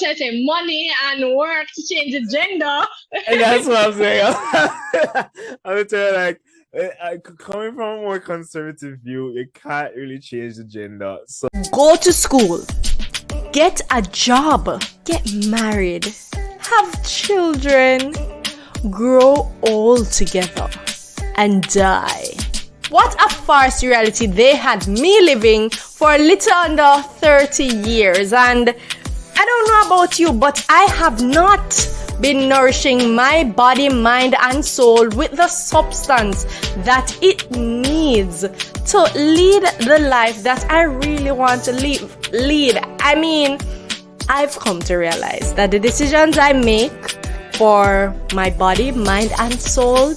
trying to say money and work to change the gender. And that's what I'm saying. I'm telling you, like, coming from a more conservative view, you can't really change the gender. So go to school, get a job, get married, have children, grow old together, and die. What a farce reality they had me living for a little under 30 years. And I don't know about you, but I have not been nourishing my body, mind, and soul with the substance that it needs to lead the life that I really want to lead. I mean, I've come to realize that the decisions I make for my body, mind, and soul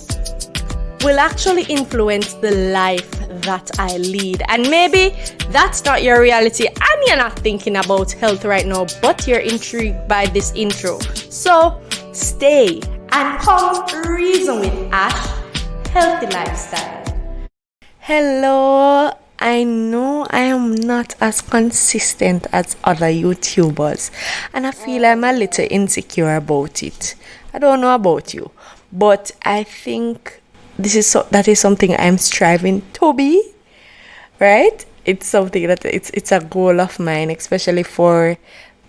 will actually influence the life that I lead. And maybe that's not your reality and you're not thinking about health right now, but you're intrigued by this intro. So stay and come reason with Ash Healthy Lifestyle. Hello. I know I am not as consistent as other YouTubers, and I feel I'm a little insecure about it. I don't know about you, but I think that is something I'm striving to be, right? It's something that it's a goal of mine, especially for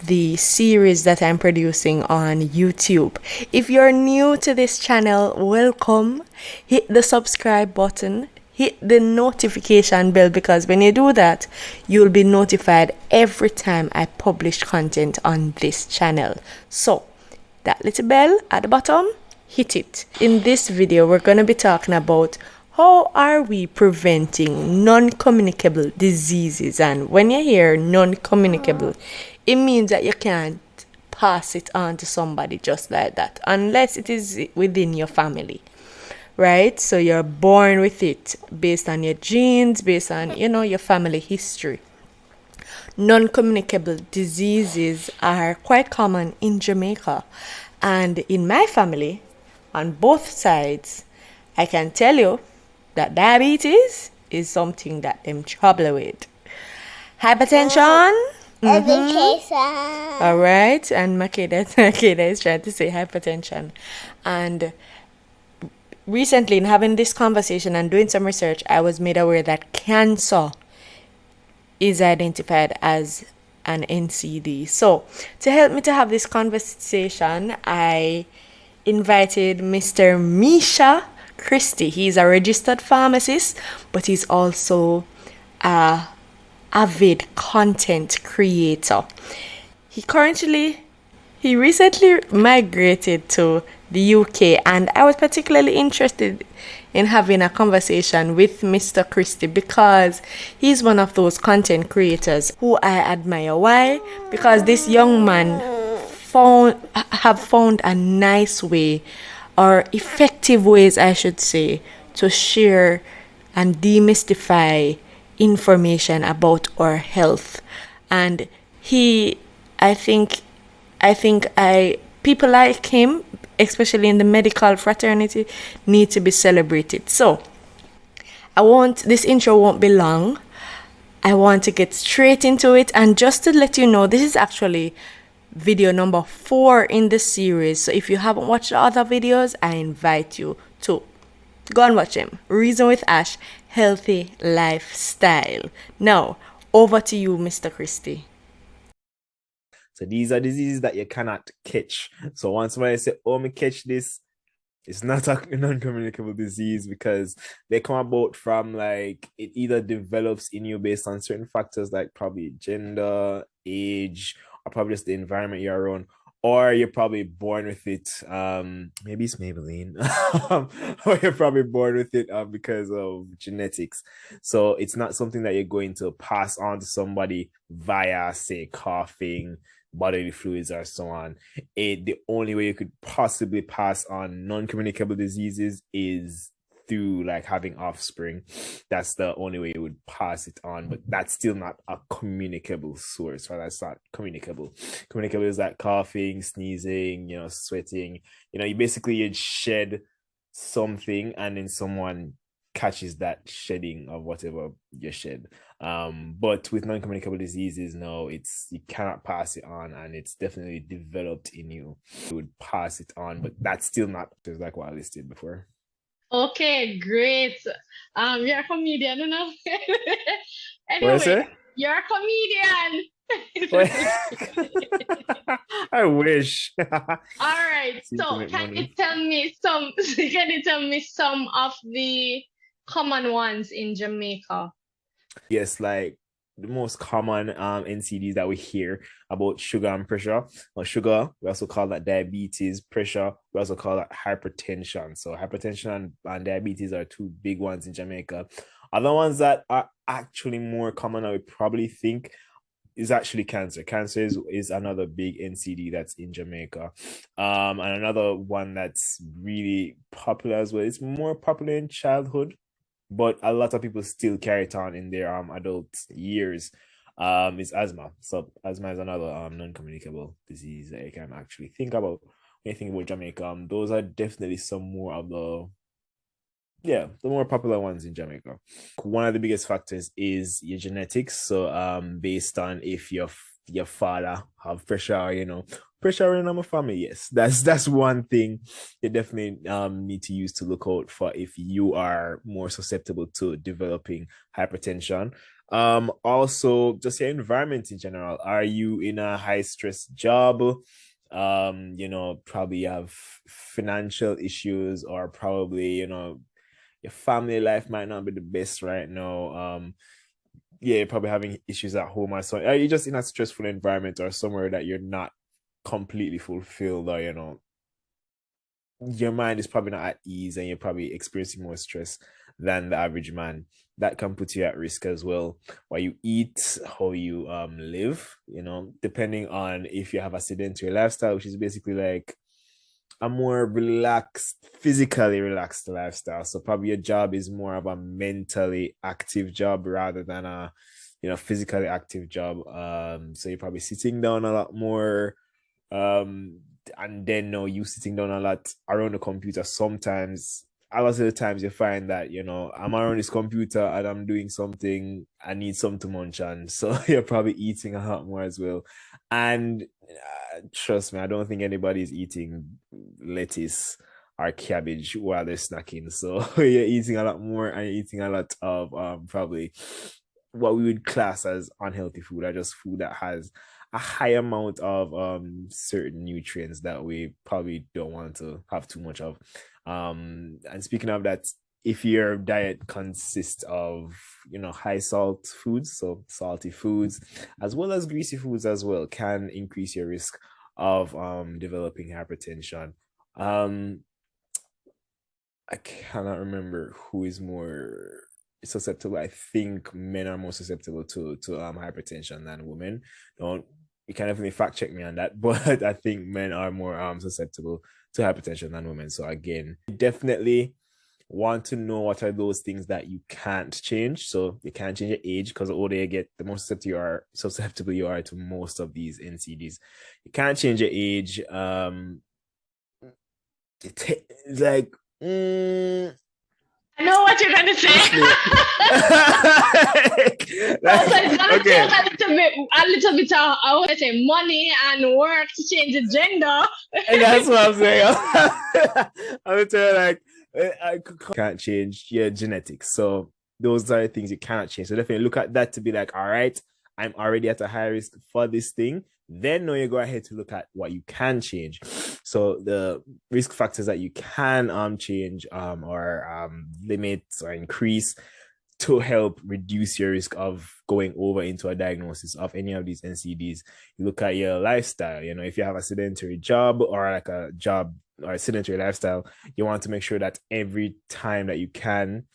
the series that I'm producing on YouTube. If you're new to this channel, welcome. Hit the subscribe button. Hit the notification bell, because when you do that, you'll be notified every time I publish content on this channel. So, that little bell at the bottom, hit it. In this video, we're going to be talking about how are we preventing non-communicable diseases. And when you hear non-communicable, it means that you can't pass it on to somebody just like that, unless it is within your family. Right? So you're born with it based on your genes, based on, your family history. Non-communicable diseases are quite common in Jamaica. And in my family, on both sides, I can tell you that diabetes is something that them trouble with. Hypertension. Education. All right. And Makeda is trying to say hypertension. And recently, in having this conversation and doing some research, I was made aware that cancer is identified as an NCD. So, to help me to have this conversation, I invited Mr. Mischa Christie. He's a registered pharmacist, but he's also a avid content creator. He recently migrated to the UK, and I was particularly interested in having a conversation with Mr. Christie because he's one of those content creators who I admire. Why? Because this young man have found a nice way, or effective ways, I should say, to share and demystify information about our health. And people like him, especially in the medical fraternity, need to be celebrated. So, this intro won't be long. I want to get straight into it. And just to let you know, this is actually video number 4 in the series. So if you haven't watched the other videos, I invite you to go and watch them. Reason with Ash, Healthy Lifestyle. Now, over to you, Mr. Christie. So these are diseases that you cannot catch. So once somebody say, "Oh, me catch this," it's not a non-communicable disease, because they come about from, like, it either develops in you based on certain factors like probably gender, age, or probably just the environment you're around, or you're probably born with it. Maybe it's Maybelline, or you're probably born with it because of genetics. So it's not something that you're going to pass on to somebody via, say, coughing, bodily fluids, or so on. The only way you could possibly pass on non-communicable diseases is through, like, having offspring. That's the only way you would pass it on, but that's still not a communicable source. Right? That's not communicable. Communicable is like coughing, sneezing, sweating. You'd shed something, and then someone catches that shedding of whatever you shed. But with non-communicable diseases, no, you cannot pass it on, and it's definitely developed in you. You would pass it on, but that's still not just like what I listed before. Okay, great. You're a comedian, you know? What is Anyway, it? you're a comedian. I wish. All right. Seem to So make can you money. tell me some of the common ones in Jamaica? Yes, like the most common NCDs that we hear about sugar and pressure. Well, sugar, we also call that diabetes. Pressure, we also call that hypertension. So hypertension and diabetes are two big ones in Jamaica. Other ones that are actually more common, I would probably think, is actually cancer. Cancer is another big NCD that's in Jamaica. And another one that's really popular as well. It's more popular in childhood, but a lot of people still carry it on in their adult years. Is asthma. So asthma is another non-communicable disease that you can actually think about when you think about Jamaica. Those are definitely some more of the more popular ones in Jamaica. One of the biggest factors is your genetics. So based on if your father have pressure, pressure in our family, yes, that's one thing you definitely need to use to look out for if you are more susceptible to developing hypertension. Also just your environment in general. Are you in a high stress job? Probably have financial issues, or probably your family life might not be the best right now. You're probably having issues at home, or so. Are you just in a stressful environment or somewhere that you're not completely fulfilled, or your mind is probably not at ease, and you're probably experiencing more stress than the average man. That can put you at risk as well. What you eat, how you live, depending on if you have a sedentary lifestyle, which is basically like a more relaxed, physically relaxed lifestyle. So probably your job is more of a mentally active job rather than a physically active job. So you're probably sitting down a lot more. And then no, you sitting down a lot around the computer. Sometimes, a lot of the times you find that I'm around this computer and I'm doing something, I need something to munch on, so you're probably eating a lot more as well. And trust me, I don't think anybody's eating lettuce or cabbage while they're snacking. So you're eating a lot more, and you're eating a lot of probably what we would class as unhealthy food, or just food that has a high amount of certain nutrients that we probably don't want to have too much of. And speaking of that, if your diet consists of high salt foods, so salty foods as well as greasy foods as well, can increase your risk of developing hypertension. I cannot remember who is more susceptible. I think men are more susceptible to hypertension than women. Don't You can definitely fact check me on that, but I think men are more susceptible to hypertension than women. So again, definitely want to know what are those things that you can't change. So you can't change your age, because the older you get, the more susceptible you are to most of these NCDs. You can't change your age. It's like I know what you're gonna say. Like, So it's gonna okay. take a little bit of, I want to say, money and work to change the gender. And that's what I'm saying. I'm telling you, like, I can't change your genetics. So those are the things you cannot change. So definitely look at that to be like, all right, I'm already at a high risk for this thing. Then now you go ahead to look at what you can change. So the risk factors that you can change or limit or increase to help reduce your risk of going over into a diagnosis of any of these NCDs. You look at your lifestyle. If you have a sedentary job, or like a job or a sedentary lifestyle, you want to make sure that every time that you can,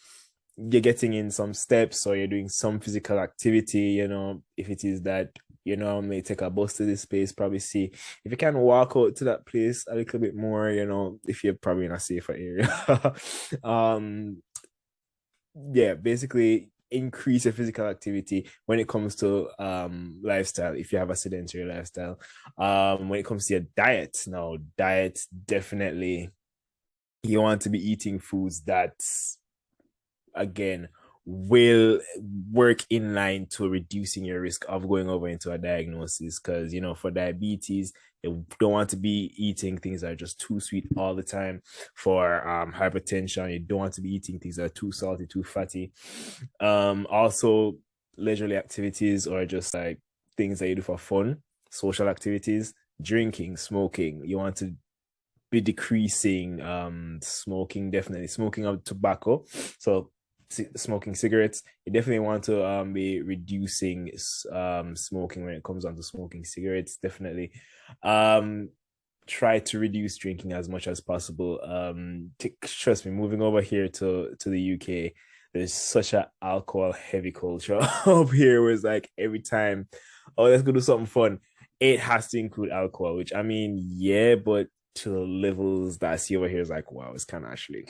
you're getting in some steps, or you're doing some physical activity. If it is that may take a bus to this place, probably see if you can walk out to that place a little bit more, if you're probably in a safer area. Basically increase your physical activity when it comes to lifestyle, if you have a sedentary lifestyle. When it comes to your diet, now diet, definitely you want to be eating foods that again, will work in line to reducing your risk of going over into a diagnosis. Because, you know, for diabetes, you don't want to be eating things that are just too sweet all the time. For hypertension, you don't want to be eating things that are too salty, too fatty. Also, leisurely activities or just like things that you do for fun, social activities, drinking, smoking. You want to be decreasing smoking, definitely smoking of tobacco. So smoking cigarettes, you definitely want to be reducing smoking when it comes on to smoking cigarettes, definitely. Try to reduce drinking as much as possible. Trust me, moving over here to the UK, there's such an alcohol heavy culture up here where it's like every time, oh, let's go do something fun, it has to include alcohol, which I mean, yeah, but to the levels that I see over here is like, wow, it's kind of actually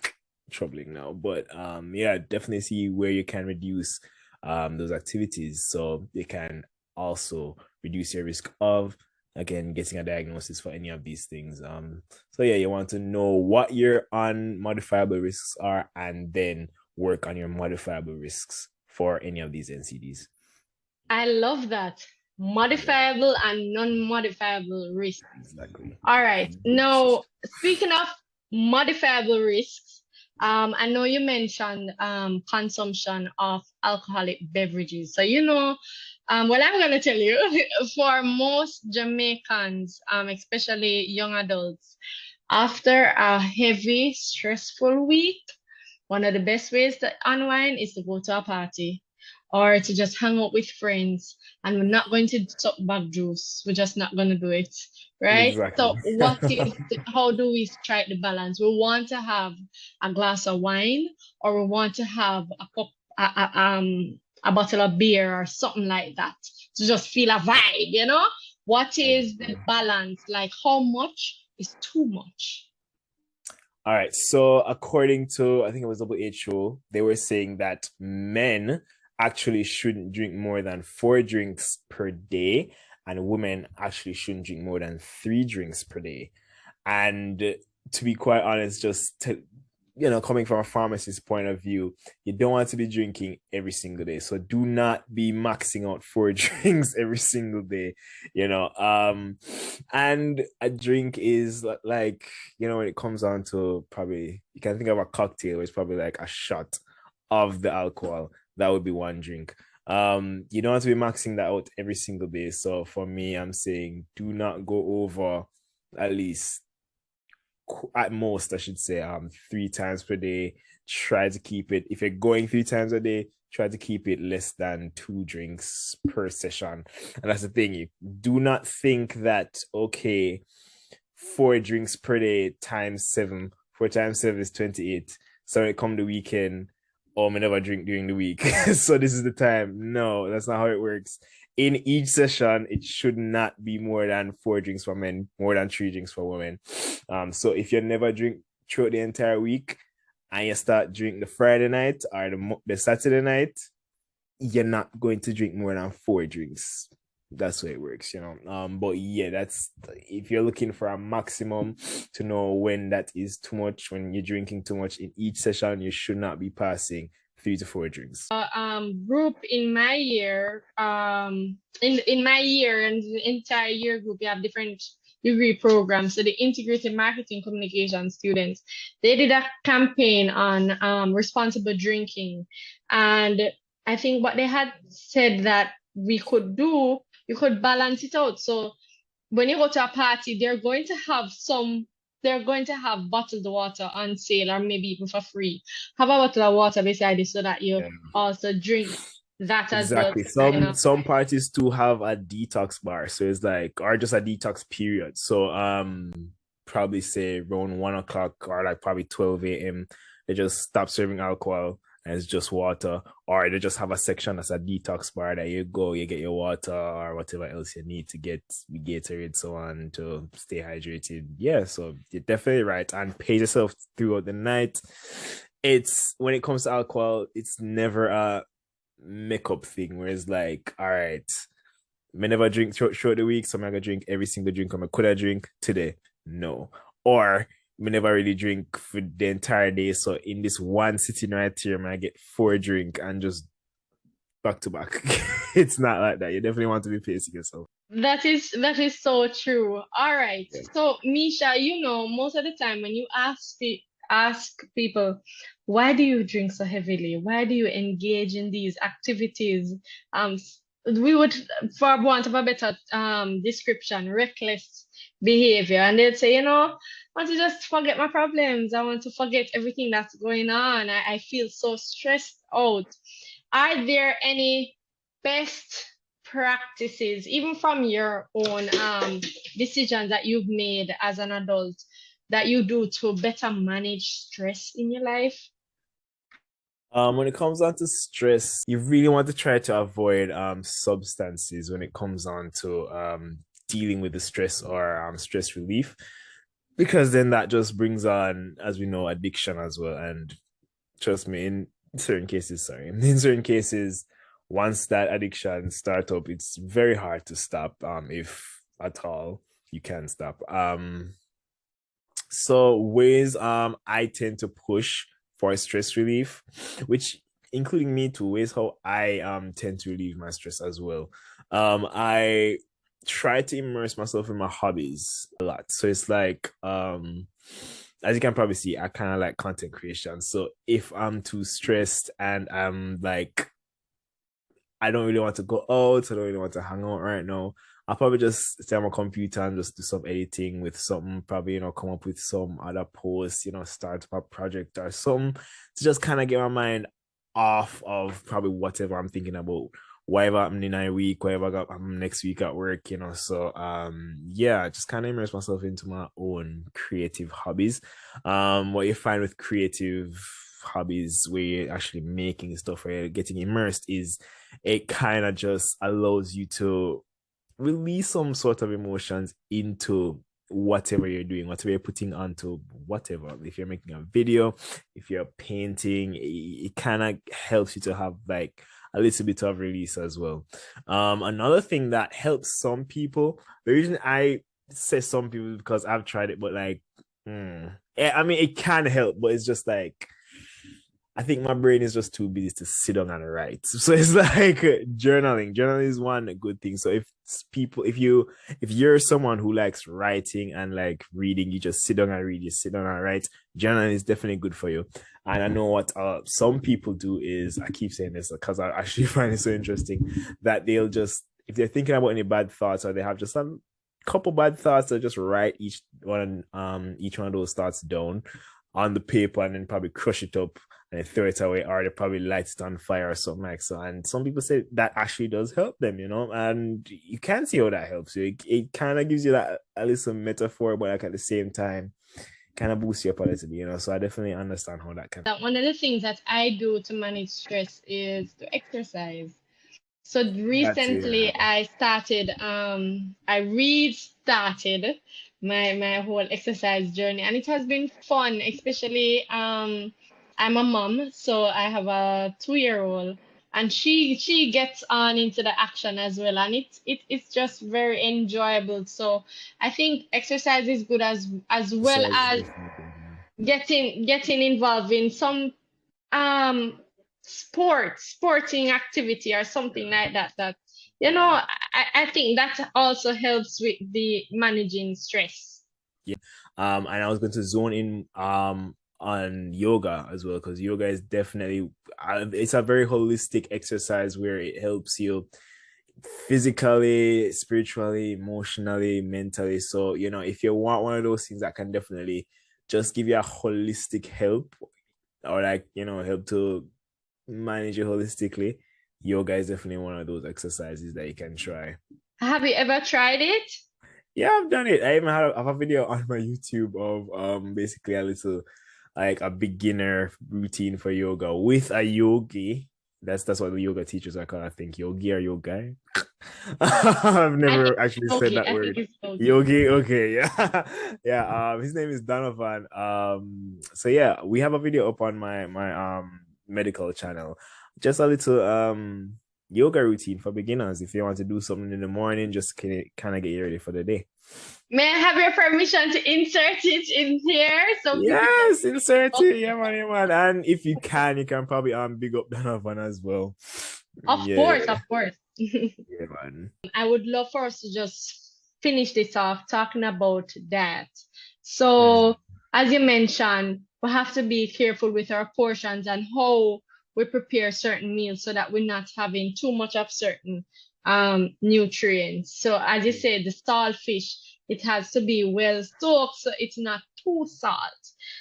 troubling now. But yeah, definitely see where you can reduce those activities so they can also reduce your risk of, again, getting a diagnosis for any of these things. So yeah, you want to know what your unmodifiable risks are and then work on your modifiable risks for any of these NCDs. I love that. Modifiable and non-modifiable risks. Exactly. All right. Now, speaking of modifiable risks, I know you mentioned consumption of alcoholic beverages. So, you know, what I'm going to tell you, for most Jamaicans, especially young adults, after a heavy, stressful week, one of the best ways to unwind is to go to a party or to just hang out with friends. And we're not going to suck back juice. We're just not going to do it. Right? Exactly. So how do we strike the balance? We want to have a glass of wine, or we want to have a bottle of beer or something like that to just feel a vibe, you know? What is the balance? Like, how much is too much? All right. So according to, I think it was WHO, they were saying that men actually shouldn't drink more than 4 drinks per day, and women actually shouldn't drink more than 3 drinks per day. And to be quite honest, you know, coming from a pharmacist's point of view, you don't want to be drinking every single day. So do not be maxing out 4 drinks every single day, you know. And a drink is like, you know, when it comes down to, probably you can think of a cocktail, it's probably like a shot of the alcohol. That would be 1 drink. You don't want to be maxing that out every single day. So for me, I'm saying do not go over, at least, at most, I should say, 3 times per day. Try to keep it, if you're going 3 times a day, try to keep it less than 2 drinks per session. And that's the thing, you do not think that, okay, 4 drinks per day times 7, 4 times 7 is 28. So when it come the weekend, oh, I never drink during the week. So this is the time. No, that's not how it works. In each session, it should not be more than 4 drinks for men, more than 3 drinks for women. So if you never drink throughout the entire week and you start drinking the Friday night or the Saturday night, you're not going to drink more than 4 drinks. That's how it works, you know. But yeah, that's, if you're looking for a maximum to know when that is too much, when you're drinking too much in each session, you should not be passing 3 to 4 drinks. Group in my year, in my year and the entire year group, we have different degree programs. So the integrated marketing communication students, they did a campaign on responsible drinking, and I think what they had said that we could do, you could balance it out. So when you go to a party, they're going to have bottled water on sale, or maybe even for free. Have a bottle of water beside it so that you also drink that as well. Exactly. Some parties too have a detox bar, so it's like, or just a detox period. So probably say around 1 o'clock or like probably 12 a.m. they just stop serving alcohol and it's just water, or they just have a section that's a detox bar that you go, you get your water or whatever else you need to get Gatorade, so on, to stay hydrated. Yeah, so you're definitely right, and pace yourself throughout the night. It's, when it comes to alcohol, it's never a makeup thing where it's like, all right, I never drink throughout the week, so I'm not gonna drink every single drink. Could I drink today? No. Or we never really drink for the entire day. So in this one sitting right here, I get 4 drink and just back to back. It's not like that. You definitely want to be pacing yourself. That is so true. All right. Yeah. So, Misha, most of the time when you ask people, why do you drink so heavily? Why do you engage in these activities? We would, for want of a better description, reckless behavior, and they'd say, I want to just forget my problems. I want to forget everything that's going on. I feel so stressed out. Are there any best practices, even from your own decisions that you've made as an adult, that you do to better manage stress in your life? When it comes down to stress, you really want to try to avoid substances when it comes on to dealing with the stress or stress relief, because then that just brings on, as we know, addiction as well. And trust me, in certain cases, once that addiction starts up, it's very hard to stop, if at all you can stop. So ways I tend to push for stress relief, which including me too, ways how I tend to relieve my stress as well. I try to immerse myself in my hobbies a lot. So it's like as you can probably see, I kind of like content creation. So if I'm too stressed and I'm like, I don't really want to go out, I don't really want to hang out right now, I'll probably just stay on my computer and just do some editing with something, probably, come up with some other posts, start a project or something to just kind of get my mind off of probably whatever I'm thinking about, whatever happened in a week, whatever got next week at work, So yeah, just kind of immerse myself into my own creative hobbies. What you find with creative hobbies where you're actually making stuff, where you're getting immersed, is it kind of just allows you to release some sort of emotions into whatever you're doing, whatever you're putting onto whatever. If you're making a video, if you're painting, it kind of helps you to have like a little bit of release as well. Another thing that helps some people, the reason I say some people because I've tried it, but like, I mean, it can help, but it's just like, I think my brain is just too busy to sit down and write. So it's like journaling. Journaling is one good thing. So if you're someone who likes writing and like reading, you just sit down and read, you sit down and write. Journaling is definitely good for you. And I know what some people do is, I keep saying this because I actually find it so interesting, that they'll just, if they're thinking about any bad thoughts or they have just some couple bad thoughts, they'll just write each one of those thoughts down on the paper and then probably crush it up and throw it away, or they probably light it on fire or something like so. And some people say that actually does help them, and you can see how that helps you. It kind of gives you that a little metaphor, but like at the same time, kind of boosts you up a little bit, So I definitely understand how that can. One of the things that I do to manage stress is to exercise. So recently I restarted my whole exercise journey, and it has been fun, especially I'm a mom, so I have a 2-year-old, and she gets on into the action as well, and it's just very enjoyable. So I think exercise is good as well as getting involved in some sporting activity or something like that I think that also helps with the managing stress. Yeah. And I was going to zone in on yoga as well, because yoga is definitely it's a very holistic exercise where it helps you physically, spiritually, emotionally, mentally. So if you want one of those things that can definitely just give you a holistic help, or like help to manage it holistically, yoga is definitely one of those exercises that you can try. Have you ever tried it? Yeah, I've done it. I even have a video on my YouTube of basically a little, like, a beginner routine for yoga with a yogi. That's what the yoga teachers are called, I think. Yogi or yoga. I've never actually said that word. Yogi, okay, yeah. Yeah, his name is Donovan. So yeah, we have a video up on my medical channel. Just a little yoga routine for beginners if you want to do something in the morning, just kind of get you ready for the day. May I have your permission to insert it in here so people can Yes, insert it. Yeah, man, yeah, man. And if you can probably big up Donovan as well. Of Yeah, course, of course. yeah, man. I would love for us to just finish this off talking about that. Mm. So, as you mentioned, we have to be careful with our portions and how we prepare certain meals so that we're not having too much of certain nutrients. So, as you said, the saltfish, it has to be well soaked so it's not too salt.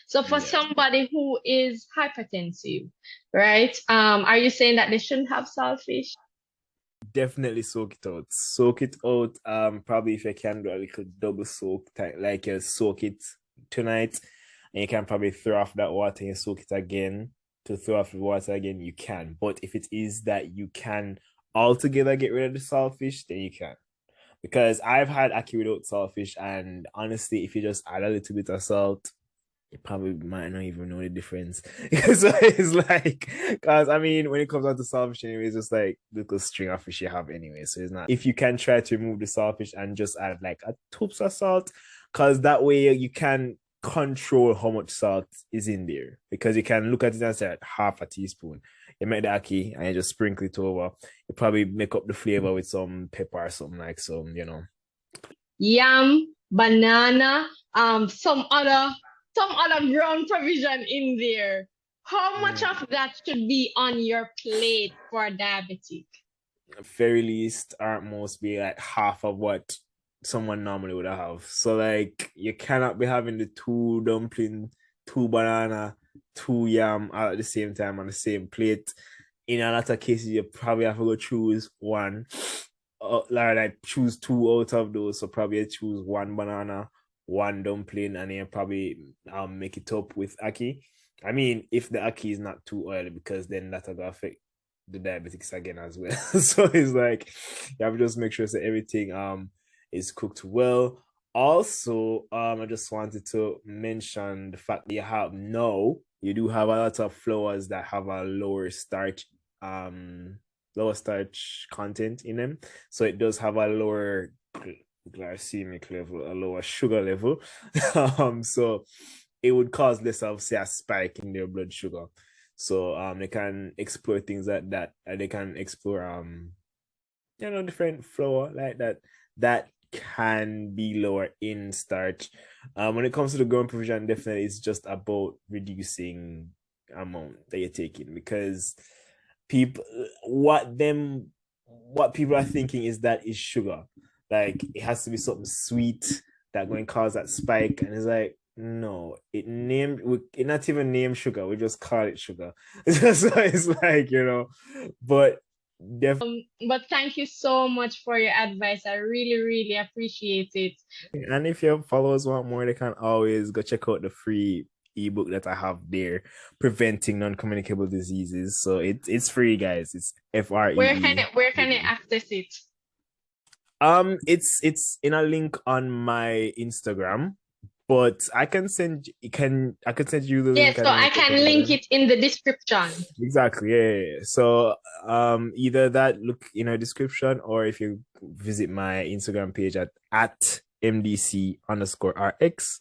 So, for Yeah. somebody who is hypertensive, right? Are you saying that they shouldn't have saltfish? Definitely soak it out. Soak it out. Probably if you can do a little double soak, like you soak it tonight, and you can probably throw off that water and you soak it again. To throw off the water again, you can. But if it is that you can altogether get rid of the saltfish, then you can. Because I've had ackee without saltfish, and honestly, if you just add a little bit of salt, you probably might not even know the difference. So it's like, because I mean, when it comes out to saltfish, anyway, it's just like little string of fish you have anyway. So it's not, if you can try to remove the saltfish and just add like a toops of salt, because that way you can control how much salt is in there. Because you can look at it and say like, half a teaspoon. You make the ackee and you just sprinkle it over. You probably make up the flavor with some pepper or something like some. Yam, banana, some other ground provision in there. How much Mm. of that should be on your plate for a diabetic? Very least or at most be like half of what someone normally would have. So like you cannot be having the two dumpling, two banana, two yam all at the same time on the same plate. In a lot of cases, you probably have to go choose one. Like choose two out of those. So probably choose one banana, one dumpling, and then probably make it up with ackee. I mean, if the ackee is not too oily, because then that'll affect the diabetics again as well. So it's like you have to just make sure that everything is cooked well. Also, I just wanted to mention the fact that you do have a lot of flours that have a lower starch content in them. So it does have a lower glycemic level, a lower sugar level. So it would cause less of say a spike in their blood sugar. So they can explore things like that. And they can explore different flour like that can be lower in starch. When it comes to the growing provision, definitely it's just about reducing amount that you're taking, because people what people are thinking is that is sugar. Like it has to be something sweet that going to cause that spike, and it's like no, it not even named sugar. We just call it sugar. So it's like but definitely. But thank you so much for your advice. I really, really appreciate it. And if your followers want more, they can always go check out the free ebook that I have there, preventing non-communicable diseases. So it's free, guys. It's free. Where can I access it? It's in a link on my Instagram, but I can send you the Yeah, link. so I can link it in the description. Exactly, yeah. So either that, look in our description, or if you visit my Instagram page at MDC_RX,